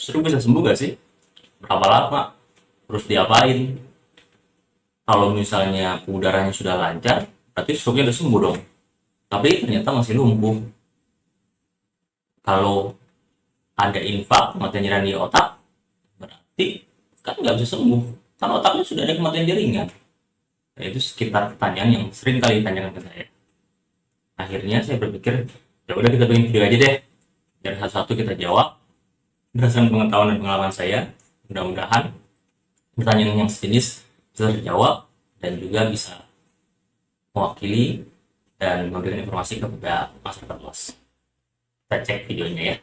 Stroke bisa sembuh gak sih? Berapa lama? Terus diapain? Kalau misalnya udaranya sudah lancar, berarti stroke-nya udah sembuh dong. Tapi ternyata masih lumpuh. Kalau ada infak kematian jaringan di otak, berarti kan nggak bisa sembuh. Kan otaknya sudah ada kematian jaringan. Nah, itu sekitar pertanyaan yang sering kali ditanyakan ke saya. Akhirnya saya berpikir, ya udah kita bikin video aja deh. Biar satu-satu kita jawab berdasarkan pengetahuan dan pengalaman saya. Mudah-mudahan pertanyaan yang sejenis bisa terjawab dan juga bisa mewakili dan memberikan informasi kepada masyarakat luas. Kita cek videonya ya.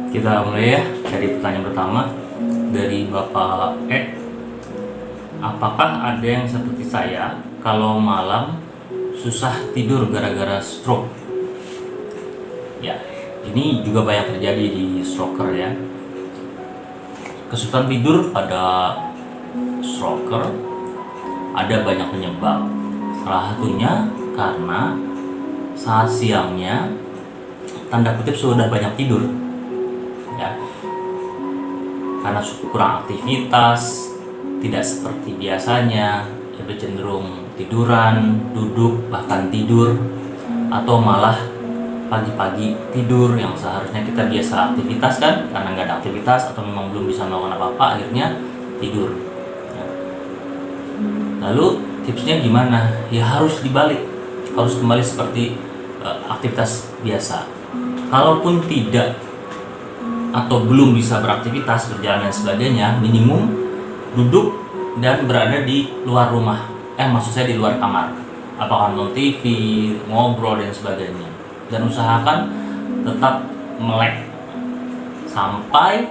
Kita mulai ya dari pertanyaan pertama dari Bapak E. Apakah ada yang seperti saya kalau malam susah tidur gara-gara stroke? Ya, ini juga banyak terjadi di stroker ya. Kesulitan tidur pada stroker ada banyak penyebab. Salah satunya karena saat siangnya tanda kutip sudah banyak tidur ya, karena kurang aktivitas, tidak seperti biasanya, lebih cenderung tiduran, duduk, bahkan tidur, atau malah pagi-pagi tidur yang seharusnya kita biasa aktivitas kan, karena nggak ada aktivitas atau memang belum bisa melakukan apa-apa, akhirnya tidur ya. Lalu tipsnya gimana? Ya harus dibalik, harus kembali seperti aktivitas biasa. Kalaupun tidak atau belum bisa beraktivitas, berjalan dan sebagainya, minimum duduk dan berada di luar rumah. Maksud saya di luar kamar. Apakah nonton TV, ngobrol dan sebagainya. Dan usahakan tetap melek sampai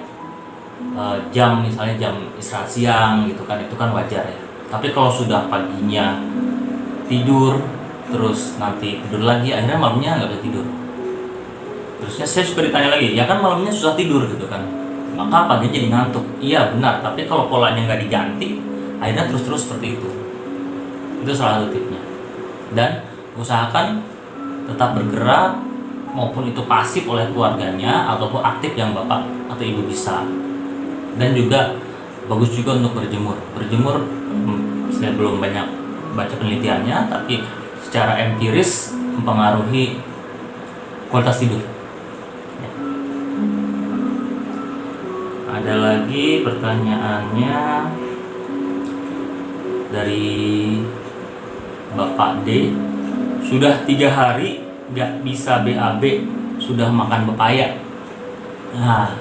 jam, misalnya jam istirahat siang gitu kan, itu kan wajar ya. Tapi kalau sudah paginya tidur, terus nanti tidur lagi, akhirnya malamnya nggak bisa tidur. Terusnya saya suka ditanya lagi, ya kan malamnya susah tidur gitu kan, maka paginya jadi ngantuk. Iya benar, tapi kalau polanya nggak diganti, akhirnya terus-terus seperti itu. Itu salah satu tipnya. Dan usahakan tetap bergerak, maupun itu pasif oleh keluarganya ataupun aktif yang bapak atau ibu bisa. Dan juga bagus juga untuk berjemur. Berjemur saya belum banyak baca penelitiannya, tapi secara empiris mempengaruhi kualitas tidur. Ada lagi pertanyaannya dari Bapak D. Sudah 3 hari gak bisa BAB, sudah makan pepaya. Nah,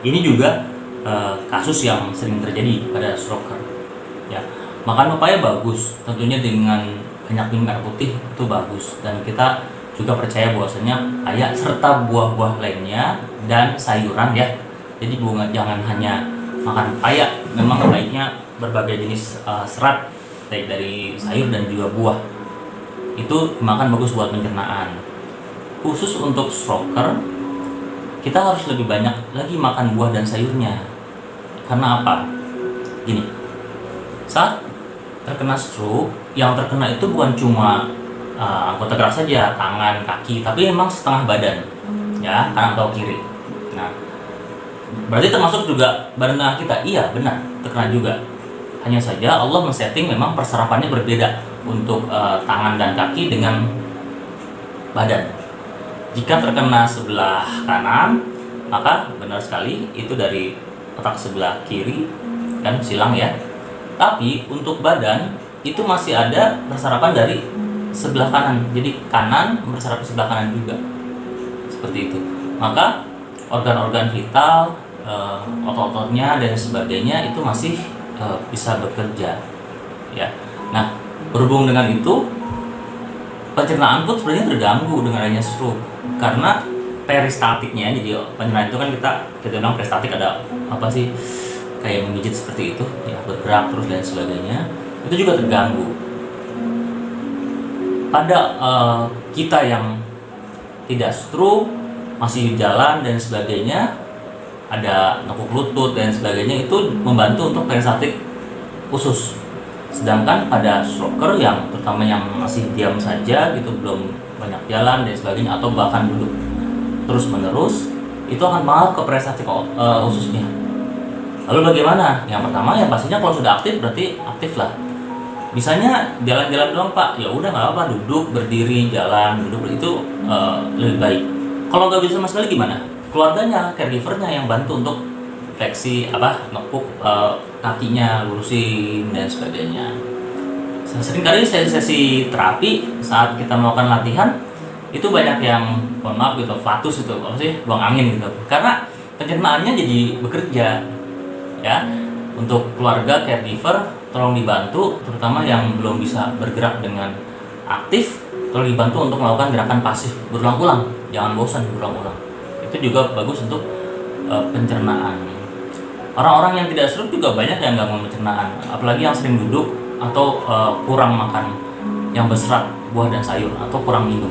ini juga kasus yang sering terjadi pada stroker. Ya, makan pepaya bagus, tentunya dengan banyak minum air putih itu bagus. Dan kita juga percaya bahwasanya pepaya serta buah-buah lainnya dan sayuran ya. Jadi jangan hanya makan pepaya, memang baiknya berbagai jenis serat baik dari sayur dan juga buah. Itu makan bagus buat pencernaan. Khusus untuk stroker, kita harus lebih banyak lagi makan buah dan sayurnya. Karena apa? Gini, saat terkena stroke, yang terkena itu bukan cuma anggota gerak saja, tangan, kaki, tapi memang setengah badan, ya, kanan atau kiri. Nah, berarti termasuk juga badan tengah kita. Iya benar, terkena juga. Hanya saja Allah men-setting memang perserapannya berbeda untuk tangan dan kaki dengan badan. Jika terkena sebelah kanan, maka benar sekali itu dari otak sebelah kiri kan, silang ya. Tapi untuk badan itu masih ada perserapan dari sebelah kanan. Jadi kanan berserap sebelah kanan juga. Seperti itu. Maka organ-organ vital, otot-ototnya dan sebagainya itu masih bisa bekerja ya. Nah, berhubung dengan itu, pencernaan pun sebenarnya terganggu dengan adanya stroke karena peristatiknya. Jadi pencernaan itu kan kita bilang peristatik, ada apa sih, kayak menggigit seperti itu ya, bergerak terus dan sebagainya, itu juga terganggu. Pada kita yang tidak stroke, masih jalan dan sebagainya, ada nekuk lutut dan sebagainya, itu membantu untuk peristatik usus Sedangkan pada stroker yang terutama yang masih diam saja gitu, belum banyak jalan dan sebagainya, atau bahkan duduk terus menerus, itu akan pengaruh ke prestasi ususnya. Lalu bagaimana? Yang pertama ya pastinya kalau sudah aktif berarti aktif lah. Misalnya jalan-jalan doang Pak, ya udah nggak apa-apa, duduk, berdiri, jalan, duduk itu lebih baik. Kalau nggak bisa sama sekali gimana? Keluarganya, caregivernya yang bantu untuk fleksi nekuk kakinya, lurusin dan sebagainya. Sering kali sesi terapi saat kita melakukan latihan itu banyak yang mohon maaf gitu, fatus itu apa sih, buang angin gitu, karena pencernaannya jadi bekerja ya. Untuk keluarga caregiver tolong dibantu, terutama yang belum bisa bergerak dengan aktif, tolong dibantu untuk melakukan gerakan pasif berulang-ulang, jangan bosan berulang-ulang. Itu juga bagus untuk pencernaan. Orang-orang yang tidak stroke juga banyak yang gangguan pencernaan, apalagi yang sering duduk atau kurang makan yang berserat, buah dan sayur, atau kurang minum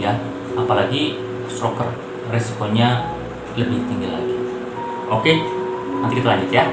ya. Apalagi stroker resikonya lebih tinggi lagi. Oke, nanti kita lanjut ya.